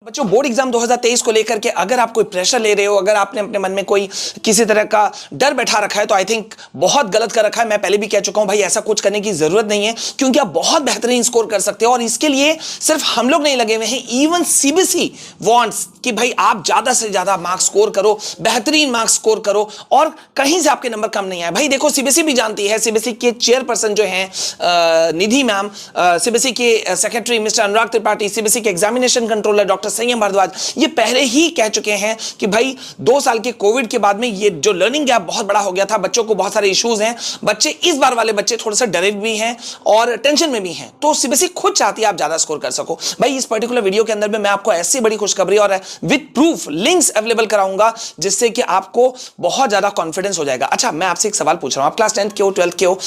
बच्चों, board exam 2023 को लेकर के अगर आप कोई प्रेशर ले रहे हो, अगर आपने अपने मन में कोई किसी तरह का डर बैठा रखा है तो आई थिंक बहुत गलत कर रखा है। मैं पहले भी कह चुका हूं भाई, ऐसा कुछ करने की जरूरत नहीं है, क्योंकि आप बहुत बेहतरीन स्कोर कर सकते हो और इसके लिए सिर्फ हम लोग नहीं लगे हुए हैं, इवन सीबीएसई वांट्स कि भाई आप ज्यादा से ज्यादा मार्क्स स्कोर करो, बेहतरीन मार्क्स स्कोर करो और कहीं से आपके नंबर कम नहीं आए। भाई देखो, सीबीएसई भी जानती है, सीबीएसई के चेयरपर्सन जो हैं निधि मैम, सीबीएसई के secretary mister Anurag Tripathi, CBSE के एग्जामिनेशन कंट्रोलर डॉक्टर संयम भारद्वाज, ये पहले ही कह चुके हैं कि भाई 2 साल के कोविड के बाद में ये जो लर्निंग गैप बहुत बड़ा हो गया था, बच्चों को बहुत सारे इश्यूज हैं, बच्चे इस बार वाले बच्चे थोड़े से डरे भी हैं और टेंशन में भी हैं, तो सीबीएसई खुद चाहती है आप ज्यादा स्कोर कर सको। भाई इस पर्टिकुलर वीडियो के अंदर में मैं आपको ऐसी बड़ी खुशखबरी और विद प्रूफ लिंक्स अवेलेबल कराऊंगा जिससे कि आपको बहुत ज्यादा कॉन्फिडेंस हो जाएगा। अच्छा, मैं आपसे एक सवाल पूछ रहा हूं, आप क्लास 10th के हो, 12th के हो,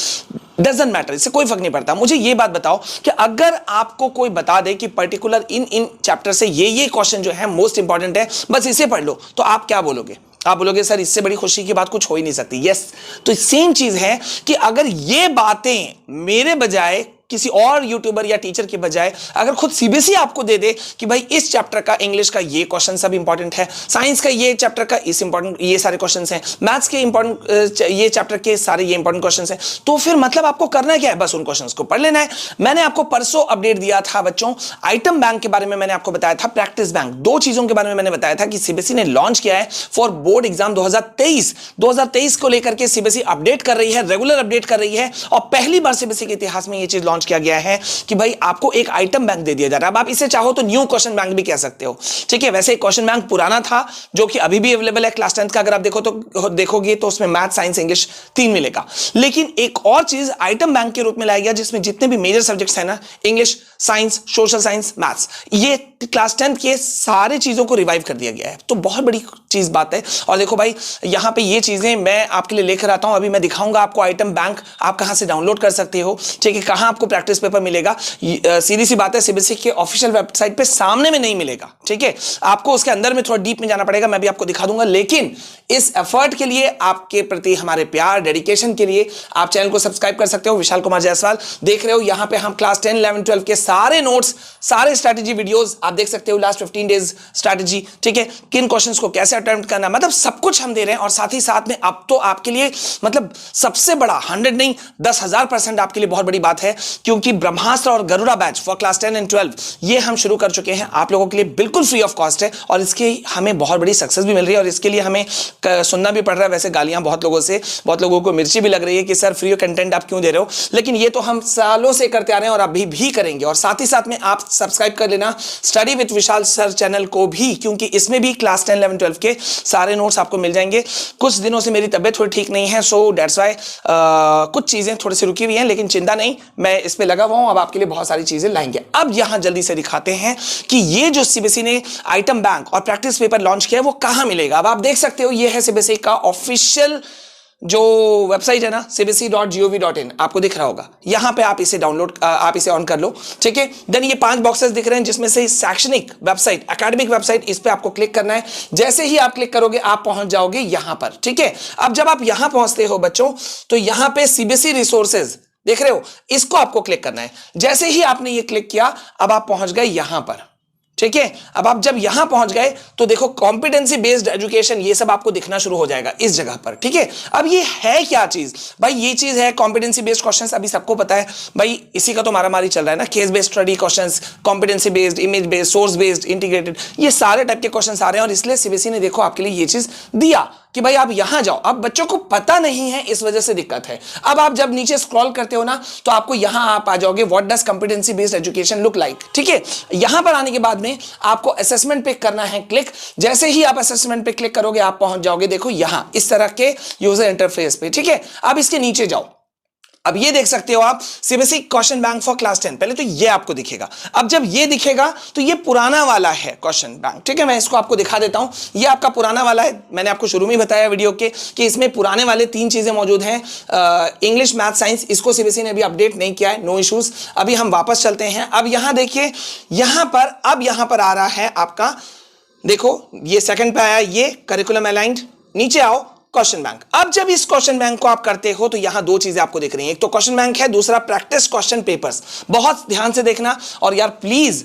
डजंट मैटर, इससे कोई फर्क नहीं पड़ता। मुझे ये बात बताओ कि अगर आपको कोई बता दे कि पर्टिकुलर इन चैप्टर से ये क्वेश्चन जो है मोस्ट इंपॉर्टेंट है, बस इसे पढ़ लो, तो आप क्या बोलोगे? आप बोलोगे सर इससे बड़ी खुशी की बात कुछ हो ही नहीं सकती। यस, तो सेम चीज है कि अगर ये बातें मेरे बजाय किसी और यूट्यूबर या टीचर के बजाय अगर खुद सीबीएसई आपको दे दे कि भाई इस चैप्टर का इंग्लिश का ये क्वेश्चन सब इंपॉर्टेंट है, साइंस का ये चैप्टर का इस इंपॉर्टेंट ये सारे क्वेश्चंस हैं, मैथ्स के इंपॉर्टेंट ये चैप्टर के सारे ये इंपॉर्टेंट क्वेश्चंस हैं, तो फिर मतलब आपको करना क्या है? बस उन क्वेश्चंस को पढ़ लेना है। मैंने आपको परसों अपडेट दिया था बच्चों, आइटम बैंक के बारे में मैंने आपको बताया था, प्रैक्टिस बैंक, 2 चीजों के बारे में मैंने बताया था कि सीबीएसई ने लॉन्च किया है फॉर बोर्ड एग्जाम 2023 को लेकर के सीबीएसई अपडेट कर रही है, रेगुलर अपडेट कर रही है और पहली बार सीबीएसई के इतिहास में ये चीज लॉन्च किया गया है कि भाई आपको एक आइटम बैंक दे दिया जा रहा है। अब आप इसे चाहो तो न्यू क्वेश्चन बैंक भी कह सकते हो, ठीक है। वैसे क्वेश्चन बैंक पुराना था जो कि अभी भी अवेलेबल है क्लास 10th का, अगर आप देखोगे तो उसमें मैथ, साइंस, इंग्लिश 3 मिलेगा। लेकिन एक और चीज आइटम बैंक के रूप में लाया गया जिसमें जितने भी मेजर सब्जेक्ट्स हैं ना, English, science, social science, maths, ये क्लास 10th के सारे चीजों को रिवाइव कर दिया गया है, तो बहुत बड़ी चीज बात है। और देखो भाई, यहां पे ये चीजें मैं आपके लिए लेकर आता हूं, अभी मैं दिखाऊंगा आपको आइटम बैंक आप कहां से डाउनलोड कर सकते हो, ठीक है, कहां आपको प्रैक्टिस पेपर मिलेगा। सीधी सी बात है, सीबीएसई के ऑफिशियल वेबसाइट पे सामने में नहीं मिलेगा, ठीक है, आपको उसके अंदर में थोड़ा डीप में जाना पड़ेगा, मैं भी आपको दिखा दूंगा। लेकिन इस एफर्ट के लिए, आपके प्रति हमारे प्यार, डेडिकेशन के लिए आप चैनल को सब्सक्राइब कर सकते हो। विशाल कुमार जायसवाल देख रहे हो, यहां पे हम क्लास 10, 11, 12 के सारे नोट्स, सारे स्ट्रैटेजी वीडियोस आप देख सकते हो, लास्ट 15 डेज स्ट्रैटेजी, ठीक है, किन क्वेश्चंस को कैसे अटेम्प्ट करना, मतलब सब कुछ हम दे रहे हैं। और साथ ही साथ में अब तो आपके लिए मतलब सबसे बड़ा 100 नहीं 10,000% आपके लिए बहुत बड़ी बात है, क्योंकि ब्रह्मास्त्र और Garuda batch for class 10 and 12 ये हम शुरू कर चुके हैं आप लोगों के लिए, बिल्कुल फ्री ऑफ कॉस्ट है और इसके हमें बहुत बड़ी सक्सेस भी मिल रही है और इसके लिए हमें सुनना भी पड़ रहा है वैसे गालियां बहुत लोगों से, बहुत लोगों को मिर्ची भी लग रही है कि सर फ्री कंटेंट आप क्यों दे रहे हो, लेकिन ये तो हम सालों से करते आ रहे हैं और अभी भी करेंगे। और साथ ही साथ में आप सब्सक्राइब कर लेना study with Vishal sir channel को भी, क्योंकि इसमें भी क्लास 10, 11, 12 के सारे नोट्स आपको मिल जाएंगे। कुछ दिनों से मेरी तबियत थोड़ी ठीक नहीं है, सो दैट्स वाई कुछ चीजें थोड़ी सी रुकी हुई हैं, लेकिन चिंता नहीं, मैं इस पे लगा हुआ हूं, अब आपके लिए बहुत सारी चीजें लाएंगे। अब यहां जल्दी से दिखाते हैं कि ये जो सीबीएसई ने आइटम बैंक और प्रैक्टिस पेपर लॉन्च किया है वो कहां मिलेगा। अब आप देख सकते हो, ये है सीबीएसई का ऑफिशियल जो वेबसाइट है ना, cbse.gov.in, आपको दिख रहा होगा, यहां पे आप इसे डाउनलोड, आप इसे ऑन कर लो, ठीक है। देन ये 5 बॉक्सेस दिख रहे हैं जिसमें से शैक्षणिक वेबसाइट, एकेडमिक वेबसाइट, इस पे आपको क्लिक करना है। जैसे ही आप क्लिक करोगे आप पहुंच जाओगे यहां पर, ठीक है। अब जब आप यहां पहुंचते हो बच्चों, तो यहां पे सीबीएसई रिसोर्सेज देख रहे हो, इसको आपको क्लिक करना है। जैसे ही आपने ये क्लिक किया, अब आप पहुंच गए यहां पर, ठीक है। अब आप जब यहां पहुंच गए तो देखो कॉम्पिटेंसी बेस्ड एजुकेशन, ये सब आपको दिखना शुरू हो जाएगा इस जगह पर, ठीक है। अब ये है क्या चीज? भाई ये चीज है कॉम्पिटेंसी बेस्ड क्वेश्चंस, अभी सबको पता है भाई, इसी का तो मारामारी चल रहा है ना, case based study questions, competency based, image based, source based, integrated, ये सारे टाइप के क्वेश्चंस आ रहे हैं और इसलिए सीबीएसई ने देखो आपके लिए ये चीज दिया कि भाई आप यहां जाओ। अब बच्चों को पता नहीं है, इस वजह से दिक्कत है। अब आप जब नीचे स्क्रॉल करते हो ना, तो आपको यहां आप आ जाओगे, what does competency based education look like, ठीक है। यहां पर आने के बाद में आपको असेसमेंट पे करना है क्लिक। जैसे ही आप असेसमेंट पे क्लिक करोगे आप पहुंच जाओगे देखो यहां इस तरह के यूजर इंटरफेस पे, ठीक है। अब इसके नीचे जाओ, अब ये देख सकते हो आप CBSE question bank for class 10, पहले तो ये आपको दिखेगा। अब जब ये दिखेगा तो ये पुराना वाला है क्वेश्चन बैंक, ठीक है। मैं इसको आपको दिखा देता हूं, ये आपका पुराना वाला है। मैंने आपको शुरू में ही बताया वीडियो के कि इसमें पुराने वाले 3 चीजें मौजूद हैं, इंग्लिश, मैथ, साइंस, इसको सीबीएसई ने अभी अपडेट नहीं किया है, नो इश्यूज। अभी हम वापस चलते हैं। अब यहां देखिए, यहां पर अब यहां पर आ रहा है आपका, देखो ये सेकंड पे आया, ये करिकुलम अलाइंड, नीचे आओ क्वेश्चन बैंक। अब जब इस क्वेश्चन बैंक को आप करते हो तो यहां 2 चीजें आपको दिख रही हैं, एक तो क्वेश्चन बैंक है, दूसरा प्रैक्टिस क्वेश्चन पेपर्स। बहुत ध्यान से देखना और यार प्लीज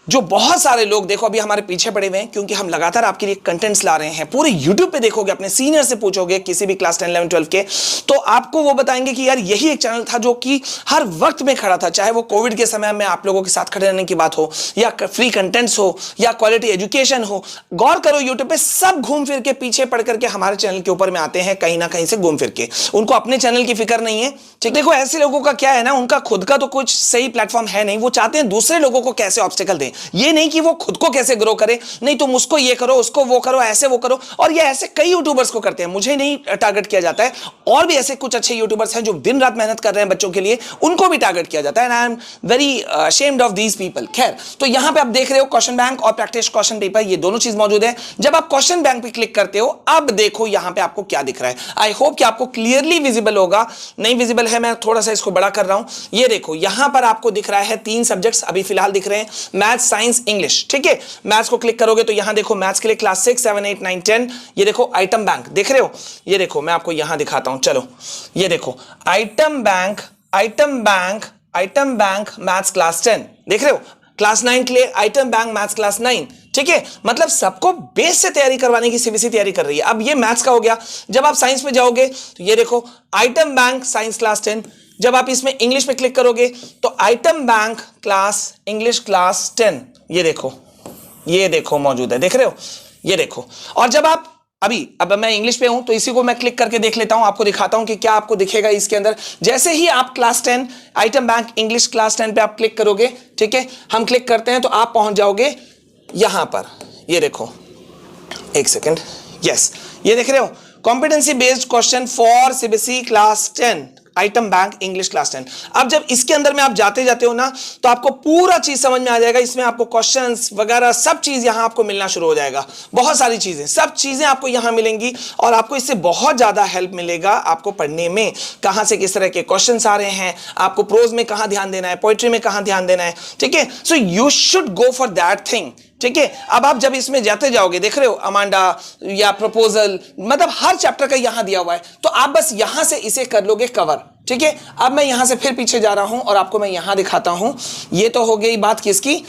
जो बहुत सारे लोग देखो अभी हमारे पीछे पड़े हुए हैं, क्योंकि हम लगातार आपके लिए कंटेंट्स ला रहे हैं। पूरे YouTube पे देखोगे, अपने सीनियर से पूछोगे, किसी भी क्लास 10, 11, 12 के, तो आपको वो बताएंगे कि यार यही एक चैनल था जो कि हर वक्त में खड़ा था, चाहे वो कोविड के समय में आप लोगों के साथ खड़े रहने की बात हो, या फ्री कंटेंट्स हो, या क्वालिटी एजुकेशन हो। गौर करो, YouTube पे सब घूम फिर के पीछे पड़ करके हमारे चैनल के ऊपर में आते हैं, कहीं ना कहीं से घूम फिर के। उनको अपने चैनल की फिक्र नहीं है। ठीक, देखो ऐसे लोगों का क्या है ना, उनका खुद का तो कुछ सही प्लेटफॉर्म है नहीं, वो चाहते हैं दूसरे लोगों को कैसे ऑब्स्टिकल दें, ये नहीं कि वो खुद को कैसे ग्रो करे। नहीं तुम उसको ये करो, उसको वो करो, ऐसे वो करो। और ये ऐसे कई यूट्यूबर्स को करते हैं, मुझे नहीं टारगेट किया जाता है, और भी ऐसे कुछ अच्छे यूट्यूबर्स हैं जो दिन रात मेहनत कर रहे हैं बच्चों के लिए, उनको भी टारगेट किया जाता है। And I am very ashamed of these people. खैर, तो यहां पे आप देख रहे हो क्वेश्चन बैंक और प्रैक्टिस क्वेश्चन पेपर, ये दोनों चीज मौजूद है। जब आप क्वेश्चन बैंक पे क्लिक करते हो, अब देखो यहां पे आपको क्या दिख रहा है। आई होप कि आपको क्लियरली विजिबल होगा। नहीं विजिबल है, मैं थोड़ा सा इसको बड़ा कर रहा हूं। ये देखो यहां पर आपको दिख रहा है 3 सब्जेक्ट्स अभी फिलहाल दिख रहे हैं, मैथ्स, साइंस, इंग्लिश। ठीक है, मैथ्स को क्लिक करोगे तो यहां देखो मैथ्स के लिए क्लास 6, 7, 8, 9, 10। ये देखो आइटम बैंक देख रहे हो, ये देखो मैं आपको यहां दिखाता हूं, चलो ये देखो item bank, item bank, item bank maths class 10 देख रहे हो। क्लास 9 के लिए आइटम बैंक मैथ्स क्लास 9। ठीक है, मतलब सबको बेस से तैयारी करवाने की सीबीएसई तैयारी कर रही है। अब ये मैथ्स का हो गया। जब आप साइंस में जाओगे तो ये देखो आइटम बैंक साइंस क्लास 10। जब आप इसमें इंग्लिश में क्लिक करोगे तो item bank class English class 10, ये देखो मौजूद है, देख रहे हो, ये देखो। और जब आप अब मैं इंग्लिश पे हूं तो इसी को मैं क्लिक करके देख लेता हूं, आपको दिखाता हूं कि क्या आपको दिखेगा इसके अंदर। जैसे ही आप class 10 item bank English class 10 पे आप क्लिक करोगे, ठीक है, हम क्लिक करते हैं तो आप पहुंच जाओगे यहां पर। ये देखो, एक सेकेंड, यस, ये देख रहे हो, competency based question for CBSE class 10 item bank English class 10। अब जब इसके अंदर में आप जाते जाते हो ना, तो आपको पूरा चीज समझ में आ जाएगा। इसमें आपको क्वेश्चंस वगैरह सब चीज यहां आपको मिलना शुरू हो जाएगा। बहुत सारी चीजें, सब चीजें आपको यहां मिलेंगी और आपको इससे बहुत ज्यादा हेल्प मिलेगा आपको पढ़ने में। कहां से किस तरह के क्वेश्चंस आ रहे हैं, आपको प्रोज में कहां ध्यान देना है, पोएट्री में कहां ध्यान देना है। ठीक है, so you should go for that thing. ठीक है, अब आप जब इसमें जाते जाओगे, देख रहे हो अमांडा या प्रपोजल, मतलब हर चैप्टर का यहां दिया हुआ है, तो आप बस यहां से इसे कर लोगे कवर। ठीक है, अब मैं यहां से फिर पीछे जा रहा हूं और आपको मैं यहां दिखाता हूं। ये तो हो गई बात किसकी,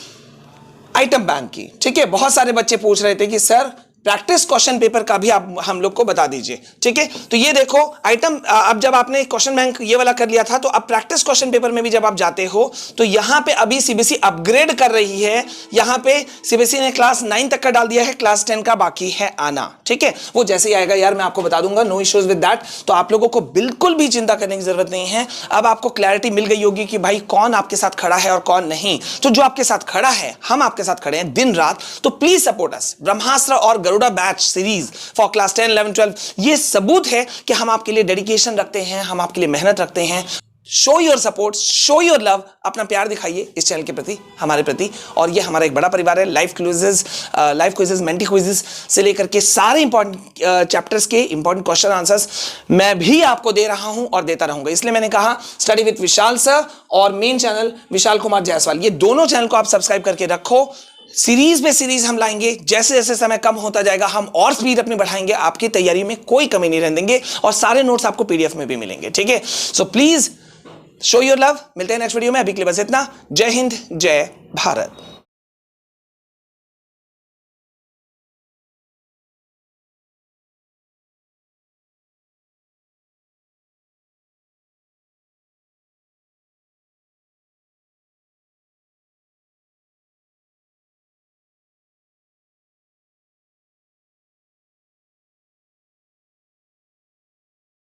आइटम बैंक की। ठीक है, बहुत सारे बच्चे पूछ रहे थे कि सर प्रैक्टिस क्वेश्चन पेपर का भी आप हम लोग को बता दीजिए। ठीक है, तो ये देखो आइटम, अब जब आपने क्वेश्चन बैंक ये वाला कर लिया था, तो अब प्रैक्टिस क्वेश्चन पेपर में भी जब आप जाते हो तो यहां पे अभी सीबीएसई अपग्रेड कर रही है। यहां पे सीबीएसई ने क्लास 9 तक का डाल दिया है, क्लास 10 का बाकी है आना। ठीक है, वो जैसे ही आएगा यार मैं आपको बता दूंगा, नो इश्यूज विद दैट। तो आप लोगों को बिल्कुल भी चिंता करने की जरूरत नहीं है। अब आपको क्लैरिटी मिल गई होगी कि भाई कौन आपके साथ खड़ा है और कौन नहीं। तो जो आपके साथ खड़ा है, हम आपके साथ खड़े हैं दिन रात, तो प्लीज सपोर्ट अस। ब्रह्मास्त्र और Garuda batch series for class 10, 11, 12, ये सबूत है कि हम आपके लिए डेडिकेशन रखते हैं, हम आपके लिए मेहनत रखते हैं। Show your support, show your love, अपना प्यार दिखाइए इस चैनल के प्रति, हमारे प्रति। और ये हमारा एक बड़ा परिवार है। लाइव क्विजेस, मेंटी क्विजेस से लेकर के सारे इंपॉर्टेंट चैप्टर्स के इंपॉर्टेंट क्वेश्चन आंसर्स मैं भी आपको दे रहा हूं और देता रहूंगा। इसलिए मैंने कहा स्टडी विद विशाल सर और मेन चैनल विशाल कुमार जायसवाल, ये दोनों चैनल को आप सब्सक्राइब करके रखो। सीरीज पे सीरीज हम लाएंगे, जैसे जैसे समय कम होता जाएगा हम और स्पीड अपनी बढ़ाएंगे, आपकी तैयारी में कोई कमी नहीं रहने देंगे और सारे नोट्स आपको पीडीएफ में भी मिलेंगे। ठीक है, so please show your love. मिलते हैं नेक्स्ट वीडियो में, अभी के लिए बस इतना। जय हिंद, जय भारत।